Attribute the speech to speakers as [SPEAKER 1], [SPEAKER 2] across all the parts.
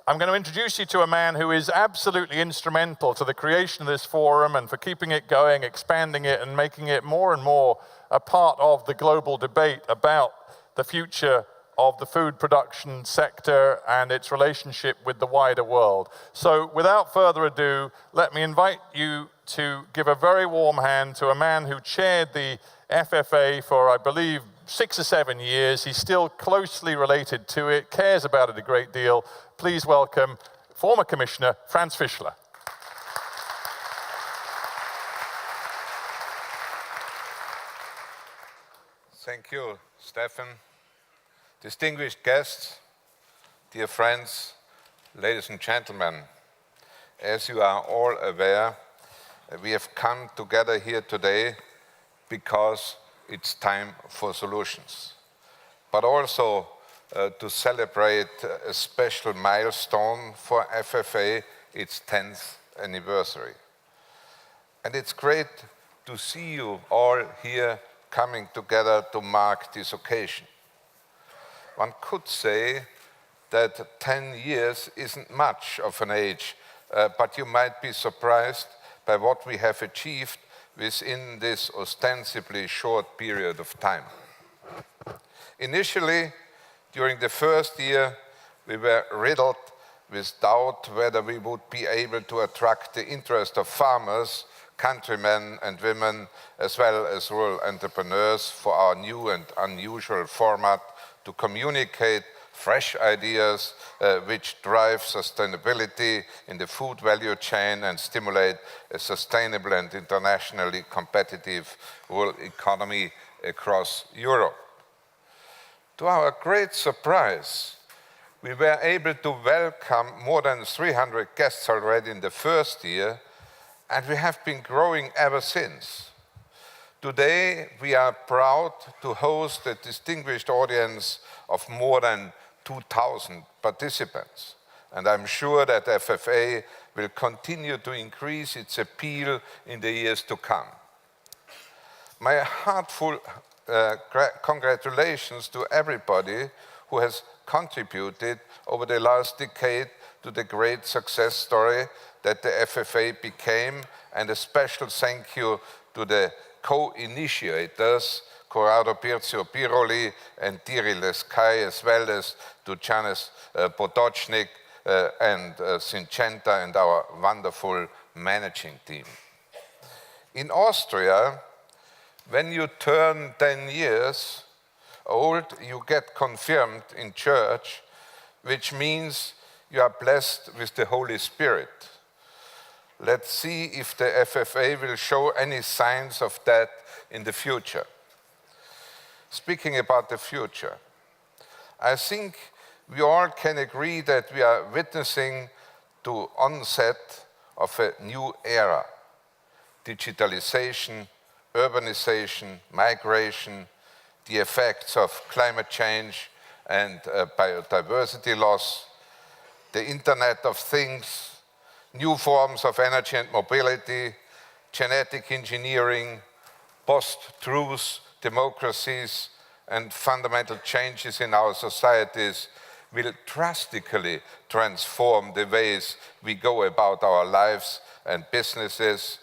[SPEAKER 1] I'm going to introduce you to a man who is absolutely instrumental to the creation of this forum and for keeping it going, expanding it, and making it more and more a part of the global debate about the future of the food production sector and its relationship with the wider world. So without further ado, let me invite you to give a very warm hand to a man who chaired the FFA for, I believe, 6 or 7 years. He's still closely related to it, cares about it a great deal. Please welcome former Commissioner Franz Fischler.
[SPEAKER 2] Thank you, Stefan. Distinguished guests, dear friends, ladies and gentlemen, as you are all aware, we have come together here today because it's time for solutions, but also to celebrate a special milestone for FFA, its 10th anniversary. And it's great to see you all here coming together to mark this occasion. One could say that 10 years isn't much of an age, but you might be surprised by what we have achieved within this ostensibly short period of time. Initially, during the first year, we were riddled with doubt whether we would be able to attract the interest of farmers, countrymen and women, as well as rural entrepreneurs for our new and unusual format to communicate fresh ideas which drive sustainability in the food value chain and stimulate a sustainable and internationally competitive rural economy across Europe. To our great surprise, we were able to welcome more than 300 guests already in the first year, and we have been growing ever since. Today, we are proud to host a distinguished audience of more than 2,000 participants, and I'm sure that FFA will continue to increase its appeal in the years to come. My heartfelt congratulations to everybody who has contributed over the last decade to the great success story that the FFA became, and a special thank you to the co-initiators, Corrado Pirzio Piroli and Thierry Lescay, as well as to Janis Potocznik and Syngenta and our wonderful managing team. In Austria, when you turn 10 years old, you get confirmed in church, which means you are blessed with the Holy Spirit. Let's see if the FFA will show any signs of that in the future. Speaking about the future, I think we all can agree that we are witnessing the onset of a new era. Digitalization, urbanization, migration, the effects of climate change and biodiversity loss, the Internet of Things, new forms of energy and mobility, genetic engineering, post-truth democracies, and fundamental changes in our societies will drastically transform the ways we go about our lives and businesses,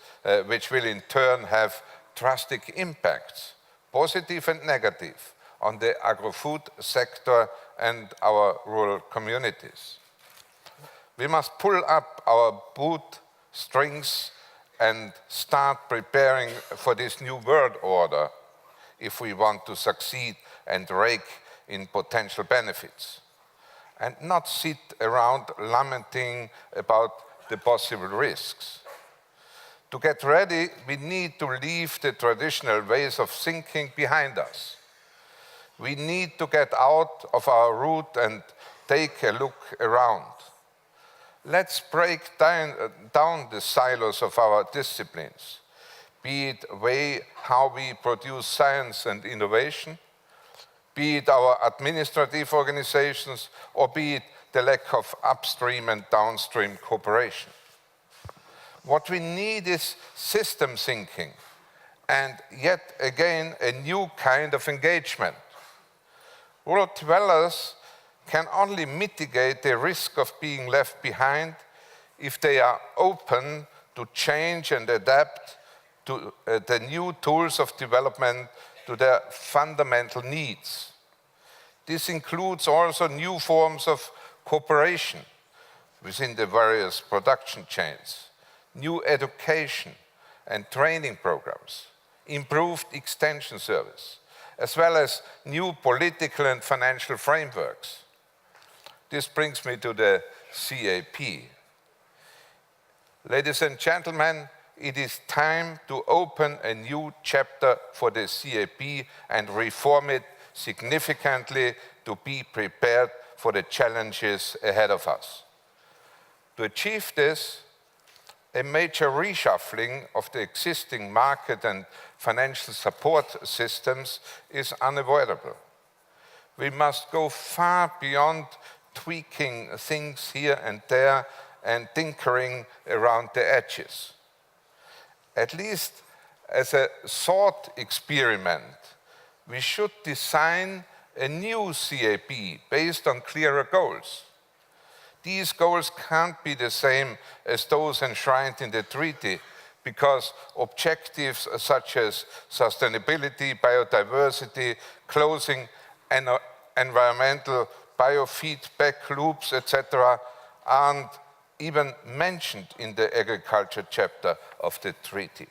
[SPEAKER 2] which will in turn have drastic impacts, positive and negative, on the agro-food sector and our rural communities. We must pull up our bootstrings and start preparing for this new world order if we want to succeed and rake in potential benefits, and not sit around lamenting about the possible risks. To get ready, we need to leave the traditional ways of thinking behind us. We need to get out of our route and take a look around. Let's break down the silos of our disciplines, be it how we produce science and innovation, be it our administrative organizations, or be it the lack of upstream and downstream cooperation. What we need is system thinking, and yet again, a new kind of engagement. Rural dwellers can only mitigate the risk of being left behind if they are open to change and adapt to the new tools of development to their fundamental needs. This includes also new forms of cooperation within the various production chains, new education and training programs, improved extension service, as well as new political and financial frameworks. This brings me to the CAP. Ladies and gentlemen, it is time to open a new chapter for the CAP and reform it significantly to be prepared for the challenges ahead of us. To achieve this, a major reshuffling of the existing market and financial support systems is unavoidable. We must go far beyond tweaking things here and there and tinkering around the edges. At least as a thought experiment, we should design a new CAP based on clearer goals. These goals can't be the same as those enshrined in the treaty, because objectives such as sustainability, biodiversity, closing environmental biofeedback loops, etc., aren't even mentioned in the agriculture chapter of the treaty.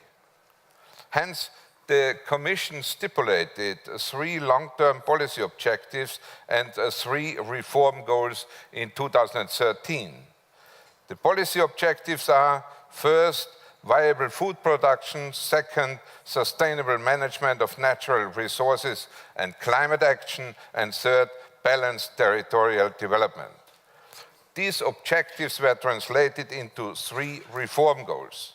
[SPEAKER 2] Hence, the Commission stipulated 3 long-term policy objectives and 3 reform goals in 2013. The policy objectives are: first, viable food production; second, sustainable management of natural resources and climate action; and third, balanced territorial development. These objectives were translated into 3 reform goals: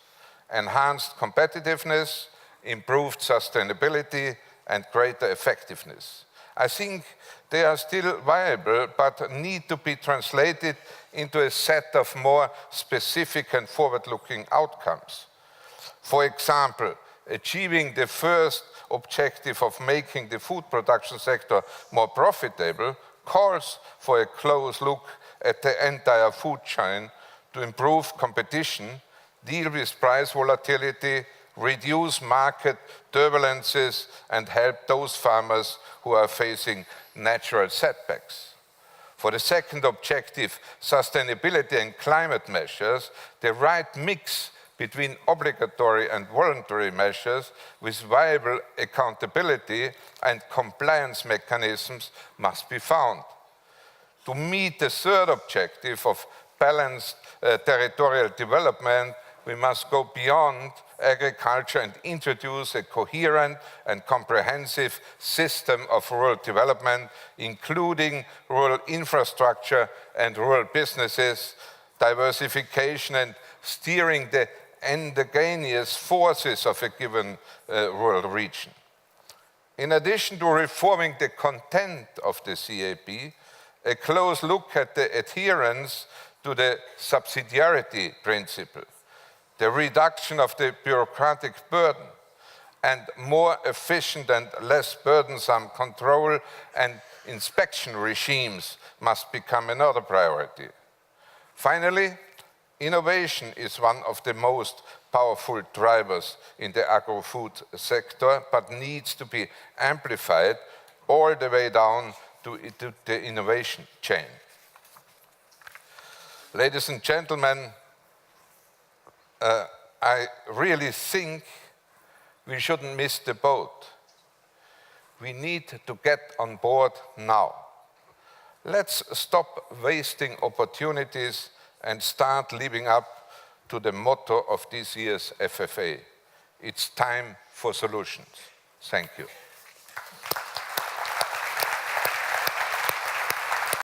[SPEAKER 2] enhanced competitiveness, improved sustainability, and greater effectiveness. I think they are still viable, but need to be translated into a set of more specific and forward-looking outcomes. For example, achieving the first objective of making the food production sector more profitable calls for a close look at the entire food chain to improve competition, deal with price volatility, reduce market turbulences, and help those farmers who are facing natural setbacks. For the second objective, sustainability and climate measures, the right mix between obligatory and voluntary measures with viable accountability and compliance mechanisms must be found. To meet the third objective of balanced territorial development, we must go beyond agriculture and introduce a coherent and comprehensive system of rural development, including rural infrastructure and rural businesses, diversification, and steering the endogenous forces of a given rural region. In addition to reforming the content of the CAP, a close look at the adherence to the subsidiarity principle, the reduction of the bureaucratic burden, and more efficient and less burdensome control and inspection regimes must become another priority. Finally, innovation is one of the most powerful drivers in the agro-food sector, but needs to be amplified all the way down to the innovation chain. Ladies and gentlemen, I really think we shouldn't miss the boat. We need to get on board now. Let's stop wasting opportunities and start living up to the motto of this year's FFA. It's time for solutions. Thank you.